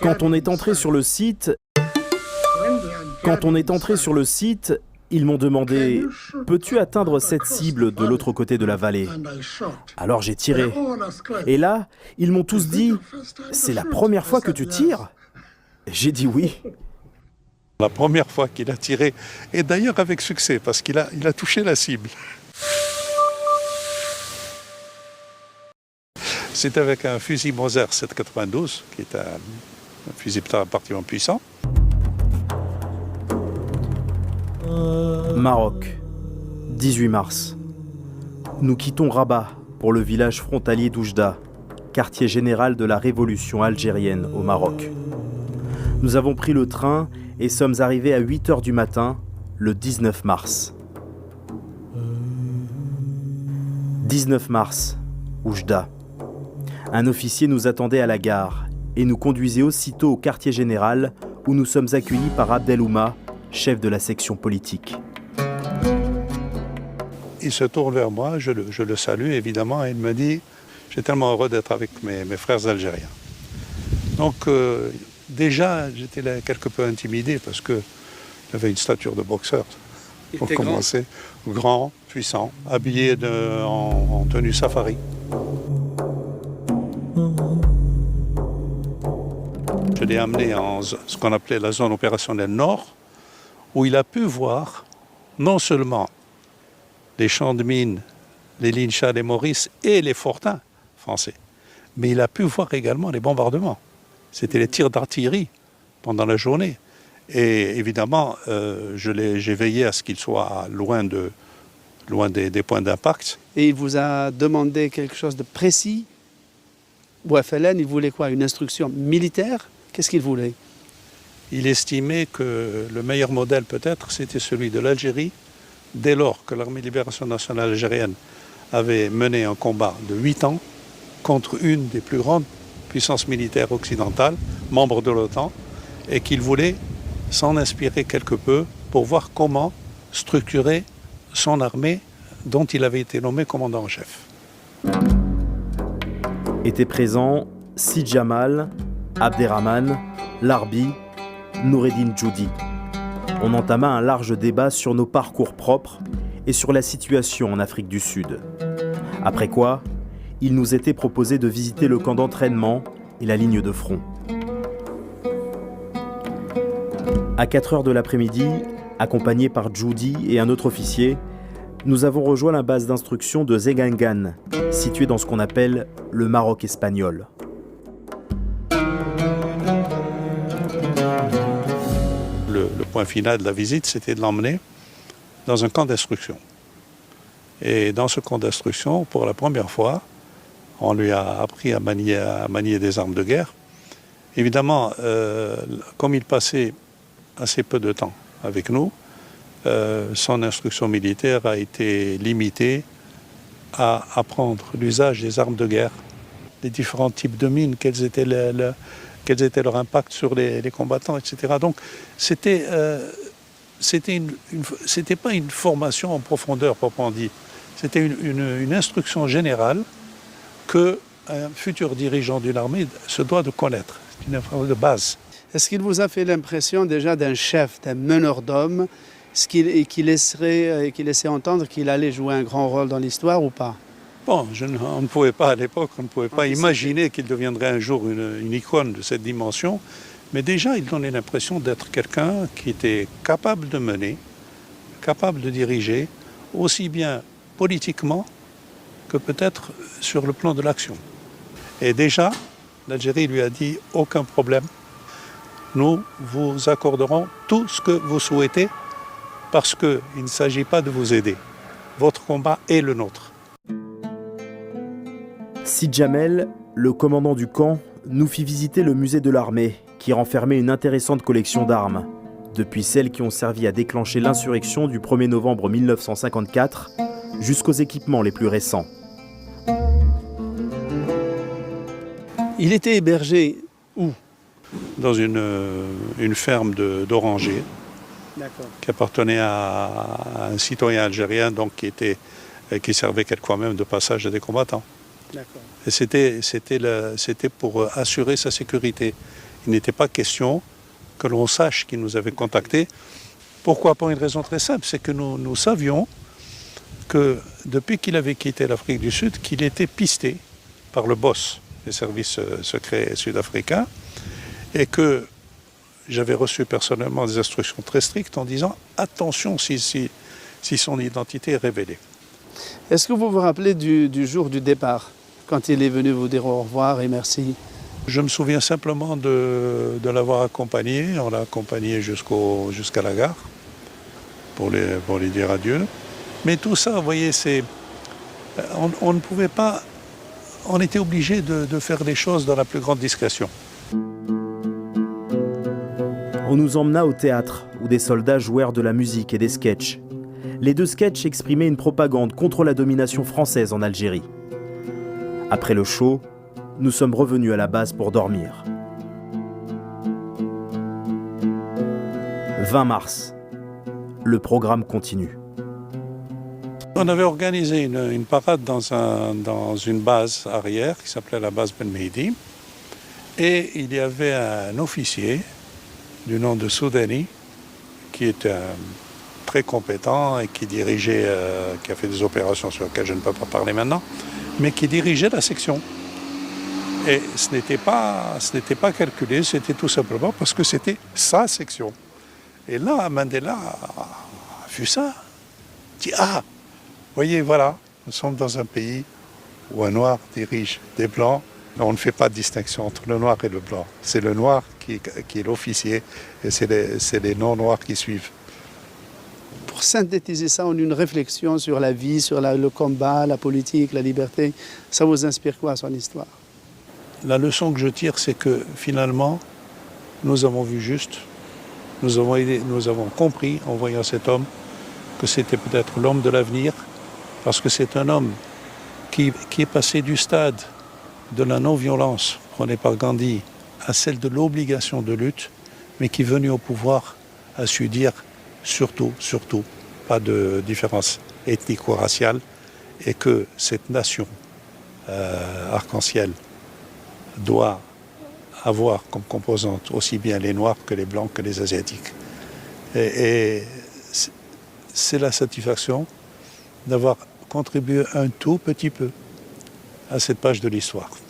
Quand on est entré sur le site, ils m'ont demandé « Peux-tu atteindre cette cible de l'autre côté de la vallée ?» Alors j'ai tiré. Et là, ils m'ont tous dit « C'est la première fois que tu tires ?» J'ai dit oui. La première fois qu'il a tiré, et d'ailleurs avec succès, parce qu'il a touché la cible. C'est avec un fusil Moser 792, qui est un fusil particulièrement puissant. Maroc, 18 mars. Nous quittons Rabat pour le village frontalier d'Oujda, quartier général de la révolution algérienne au Maroc. Nous avons pris le train et sommes arrivés à 8 h du matin, le 19 mars. 19 mars, Oujda. Un officier nous attendait à la gare et nous conduisait aussitôt au quartier général où nous sommes accueillis par Abdelouma, chef de la section politique. Il se tourne vers moi, je le salue évidemment, et il me dit « J'ai tellement heureux d'être avec mes frères algériens ». Donc déjà, j'étais quelque peu intimidé parce qu'il avait une stature de boxeur. Pour commencer, grand, puissant, habillé en tenue safari. Je l'ai amené en ce qu'on appelait la zone opérationnelle nord, où il a pu voir non seulement les champs de mines, les lignes Chad et Maurice et les fortins français, mais il a pu voir également les bombardements. C'était les tirs d'artillerie pendant la journée. Et évidemment, j'ai veillé à ce qu'il soit loin des points d'impact. Et il vous a demandé quelque chose de précis? Ou FLN, il voulait quoi? Une instruction militaire? Qu'est-ce qu'il voulait? Il estimait que le meilleur modèle peut-être, c'était celui de l'Algérie, dès lors que l'Armée de Libération Nationale algérienne avait mené un combat de 8 ans contre une des plus grandes puissances militaires occidentales, membre de l'OTAN, et qu'il voulait s'en inspirer quelque peu pour voir comment structurer son armée dont il avait été nommé commandant en chef. Étaient présents Sid Jamal, Abderrahman, Larbi, Noureddin Djoudi. On entama un large débat sur nos parcours propres et sur la situation en Afrique du Sud. Après quoi, il nous était proposé de visiter le camp d'entraînement et la ligne de front. À 4 h de l'après-midi, accompagnés par Djoudi et un autre officier, nous avons rejoint la base d'instruction de Zegangan, située dans ce qu'on appelle le Maroc espagnol. Le point final de la visite, c'était de l'emmener dans un camp d'instruction. Et dans ce camp d'instruction, pour la première fois, on lui a appris à manier des armes de guerre. Évidemment, comme il passait assez peu de temps avec nous, son instruction militaire a été limitée à apprendre l'usage des armes de guerre, les différents types de mines, quels étaient leur impact sur les combattants, etc. Donc, c'était pas une formation en profondeur, proprement dit. C'était une instruction générale qu'un futur dirigeant d'une armée se doit de connaître. C'est une information de base. Est-ce qu'il vous a fait l'impression déjà d'un chef, d'un meneur d'hommes, qui laissait entendre qu'il allait jouer un grand rôle dans l'histoire ou pas? Bon, on ne pouvait pas à l'époque, on ne pouvait pas imaginer qu'il deviendrait un jour une icône de cette dimension, mais déjà il donnait l'impression d'être quelqu'un qui était capable de mener, capable de diriger, aussi bien politiquement que peut-être sur le plan de l'action. Et déjà, l'Algérie lui a dit « aucun problème, nous vous accorderons tout ce que vous souhaitez parce qu'il ne s'agit pas de vous aider. Votre combat est le nôtre. » Sid Jamel, le commandant du camp, nous fit visiter le musée de l'armée, qui renfermait une intéressante collection d'armes, depuis celles qui ont servi à déclencher l'insurrection du 1er novembre 1954 jusqu'aux équipements les plus récents. Il était hébergé où? Dans une ferme d'orangers qui appartenait à un citoyen algérien donc qui servait quelquefois même de passage à des combattants. Et c'était pour assurer sa sécurité. Il n'était pas question que l'on sache qu'il nous avait contactés. Pourquoi? Pour une raison très simple, c'est que nous savions que depuis qu'il avait quitté l'Afrique du Sud, qu'il était pisté par le boss des services secrets sud-africains et que j'avais reçu personnellement des instructions très strictes en disant attention si son identité est révélée. Est-ce que vous vous rappelez du jour du départ, quand il est venu vous dire au revoir et merci? Je me souviens simplement de l'avoir accompagné. On l'a accompagné jusqu'à la gare pour lui dire adieu. Mais tout ça, vous voyez, on ne pouvait pas. On était obligé de faire les choses dans la plus grande discrétion. On nous emmena au théâtre, où des soldats jouèrent de la musique et des sketchs. Les 2 sketchs exprimaient une propagande contre la domination française en Algérie. Après le show, nous sommes revenus à la base pour dormir. 20 mars. Le programme continue. On avait organisé une parade dans une base arrière qui s'appelait la base Ben Mehdi. Et il y avait un officier du nom de Soudani qui était très compétent et qui dirigeait, qui a fait des opérations sur lesquelles je ne peux pas parler maintenant, mais qui dirigeait la section. Et ce n'était pas calculé, c'était tout simplement parce que c'était sa section. Et là, Mandela a vu ça, dit « Ah, voyez, voilà, nous sommes dans un pays où un noir dirige des blancs. On ne fait pas de distinction entre le noir et le blanc. C'est le noir qui est l'officier et c'est les non-noirs qui suivent. » Pour synthétiser ça en une réflexion sur la vie, sur le combat, la politique, la liberté, ça vous inspire quoi, son histoire? La leçon que je tire, c'est que finalement, nous avons vu juste, nous avons compris en voyant cet homme que c'était peut-être l'homme de l'avenir, parce que c'est un homme qui est passé du stade de la non-violence prônée par Gandhi à celle de l'obligation de lutte, mais qui, venu au pouvoir, a su dire surtout, pas de différence ethnico-raciale, et que cette nation arc-en-ciel doit avoir comme composante aussi bien les Noirs que les Blancs que les Asiatiques. Et c'est la satisfaction d'avoir contribué un tout petit peu à cette page de l'histoire.